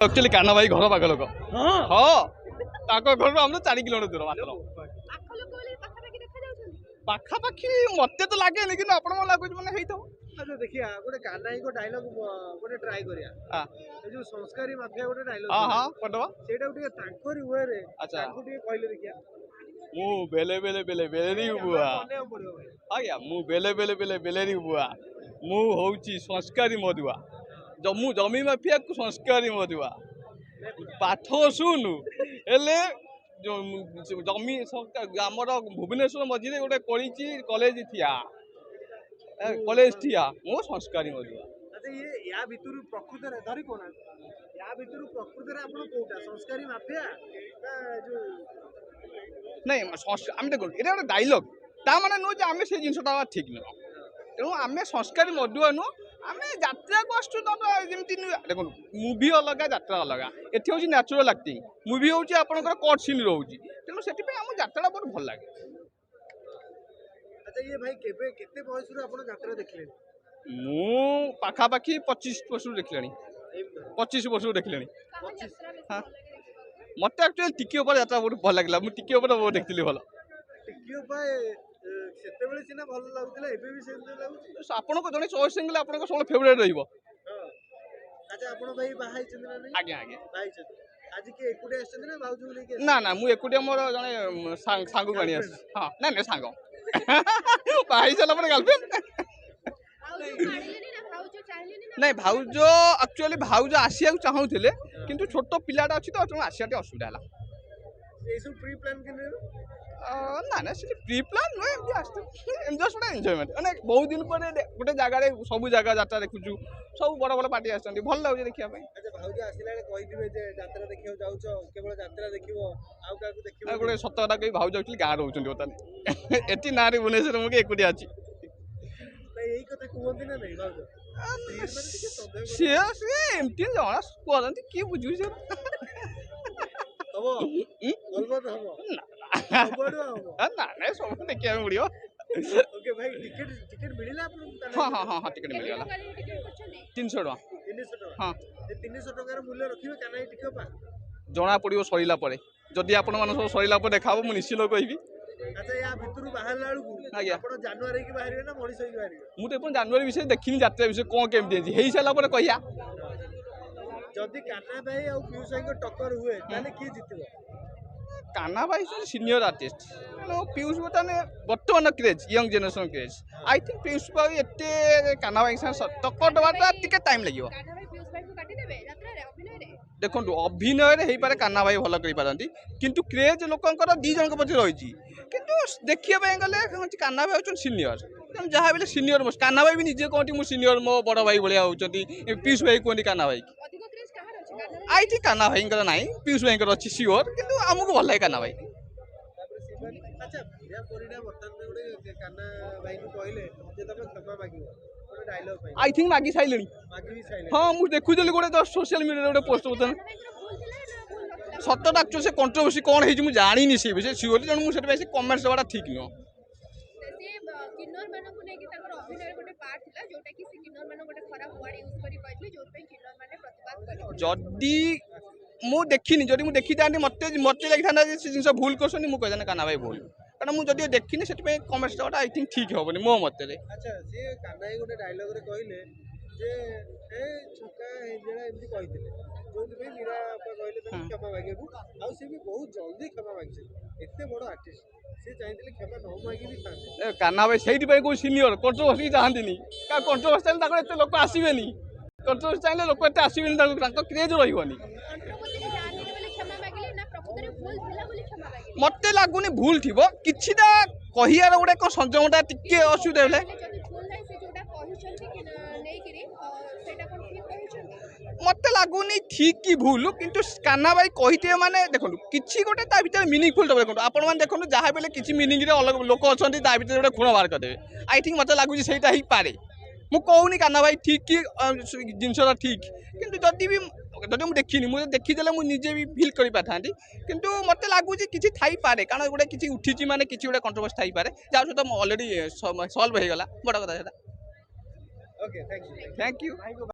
Actually Kanha भाई घर पाख लोक हाँ घर आम 4 किलोमीटर दूर मात्र पाखापाखी मत तो लगे कि आप लगुच मैंने अच्छा देखिया गोटे कान्हा को डायलॉग गोटे ट्राई करिया ए जो संस्कारी माफिया गोटे डायलॉग हाँ हाँ करदबा सेटा टिके तांकोरी वे रे अच्छा तांको टिके कहले देखिया मु बेले बेले बेले बेलेरी बुआ मने पड़ियो भाई आज्ञा मु बेले बेले बेले बेलेरी बुआ मु होउची संस्कारी मधुआ जम्मू जमी माफिया को संस्कारी मधुआ पाठ शुणु हेले जमी आमर भुवनेश्वर मझे गोटे कॉलेज थिया कॉलेज थिया मो संस्कारी मधुआ अच्छा ये या भितर प्रकृत रे धरी कोना या भितर प्रकृत रे आपण कोटा संस्कारी माफिया ना जो नहीं आम देखो ये गोटे डायलॉग ता माने नो जे आमे से जिनसटा ठीक नुह तेणु आमे संस्कारी मधुआ नु आमे यात्रा को आसु जमती देखो मुवी अलग यात्रा अलग एठी होची नेचुरल एक्टिंग मुवी होची आपनकर कट सीन रहउची तेणु सेठी पे हम यात्रा बहुत भल लागे। अच्छा ये भाई केबे केते बयस रो आपण यात्रा देखले मु पाखापाखी 25 वर्ष देखले 25 वर्ष देखले हाँ मत एक्चुअली टिकी ऊपर यात्रा बहुत भल लगे मुझे टिकी ऊपर बहुत देखली भल टिकी ऊपर सेते बेले सिना भल लागुतला एबे भी सेते लागुची आपन को जने चॉइस सिंगल आपन को सब फेवरेट रहिबो। अच्छा आपण भाई बाहाई चंद्र नै आगे आगे बाहाई चंद्र आज के एकुडे आछन ना बाउजू लेके ना ना मु एकुटिया मोर जने सांगू गाणी आस हां ना ना सांग बाहाई चला पर गर्लफ्रेंड नहीं भाउज एक्चुअली भाउज आसिया चाहूले किंतु छोट पिलाटा अच्छी तो आसिया असुविधा है ये सब प्री प्लान के ना ना से प्री प्लान नुहे एमती आसते जस्ट गोटे एंजॉयमेंट माने बहुत दिन पर गोटे जगह सब जगह यात्रा देखुचु सब बड़ बड़ पार्टी आसछन्ती भल लागु देखिया ପାଇଁ। अच्छा भाउज आसिला कहि दिबे जे यात्रा देखियो जाउछो केवल यात्रा देखिबो आउ काकू देखिबो गोटे सत कथा कहि भाउज एक्चुअली गाँ रहउछन्ती बताले एटी नारी भुवनेश्वर मुके एकुटी अछि यही कथा कहते ना नहीं भाउज से एमती जना कहते कि बुझु से हबो अलबत हबो ना ना सब देखिया पड़ियो। ओके भाई टिकट टिकट मिलिला आपन हां हां हां टिकट मिल गला 300 टका 300 हां 300 टका रे मूल्य रखिबे काना टिकट पा जना पड़ियो सरीला परे जदि आपण मन सब सरीला परे देखाबो मु निश्चित कहबी। अच्छा या भितरु बाहर लाळू आज्ञा आपण जनवरी की बाहरिबे ना मणिस की बाहरिबे मु तो अपन जनवरी विषय देखिनी यात्रा विषय कोन केमती हेई साला पर कहिया जदि कान्हा भाई और पीयूष भाई को टक्कर हुए ताने की जितबो कान्हा भाई सीनियर आर्टिस्ट पीयूष बताने बर्तमान craze young generation craze I think Piyush भाई एते कान्हा भाई टक्कर दबाटा टिके टाइम लागियो देखो अभिनय हो पारे कान्हा भाई भल कर किंतु क्रेज लोकंकर दी जन पचे रही किंतु देखिए गले कान्हा भाई होचन सीनियर जहाँ भी सीनियर मोस्ट कान्हा भाई भी निजे कहती मुझे सीनियर मो बड़ भाई भाया होती पीयूष भाई कहती कान्हा भाई आई थी कान्हा भाई ना पीयूष भाई अच्छी सियोर किंतु आमको भल लगे कान्हा भाई। अच्छा या परिणा बर्तमान गोटे कान्हा भाई को कहले जे तमे क्षमा मागिबो गोटे डायलॉग भाई आई थिंक मागी साइलेनी मागी भी साइले हां मु देखुजली गोटे जस्ट सोशल मीडिया गोटे पोस्ट बतन सतटा एक्चुअली से कंट्रोवर्सी कोन हेजी मु जानिनी से विषय सियोर जन मु सेट से कमेंट्स देवाटा ठीक नो किन्नर मानकु नै कि ताकर अभिनय गोटे पार्ट थिला जोटा कि से किन्नर मानक गोटे खराब वर्ड यूज करि कहले जो पे किन्नर माने प्रतिवाद करि जदी मु देखिनी जदी मु देखि जानी मते मते लागिथाना जे जिंस भूल करसनी मु कहजाने कान्हा भाई भूल कारण मु जदी देखिनी सेट पे कमेंट्स देवाटा आई थिंक ठीक होबनी मो मते रे। अच्छा से कान्हा भाई गोटे डायलॉग रे कहले जे ए छका हे जेड़ा एमती कहितले जोति पे मीरा आपा कहले तमे क्षमा मागेबू आ से भी बहुत जल्दी क्षमा मागछे एते बड़ आर्टिस्ट से चाहिए क्षमा न मागी भी था कान्हा भाई से कोई सिनियर कंट्रोवर्सी चाहती क्या कंट्रोवर्सी चाहिए एत लोक आसबेनि कंट्रोवर्सी चाहिए लोक एत आसबेनि क्रेज रही मत लगुनि भूल थी किछिटा कहियार गोटे कौन संयमटा टिके असुविधा हेले मत लगुनि ठीक कि भूल किंतु कान्हा भाई कहते माने देखो किसी गोटे ता भीतर मीनिंगफुल देखो आपण मैंने देखो जहाँ बेले किसी मीनिंग अलग लोक अच्छा ता भीतर गोटे खुण बाहर करदे आई थिंक मत लगुच से पारे मु कहूनी कान्हा भाई ठीक कि जिनसा ठीक किंतु जदि भी जदि मुझे देखनी मुझे देखीदे मुझे भी फिल कर पारि किंतु मत लगुच कि थी पारे कारण गोटे किसी उठी माने किसी गोटे कंट्रोवर्सी थी पारे जहाँ सहित अलरेडी सल्व हो गला बड़ कथा। Okay thank you thank you.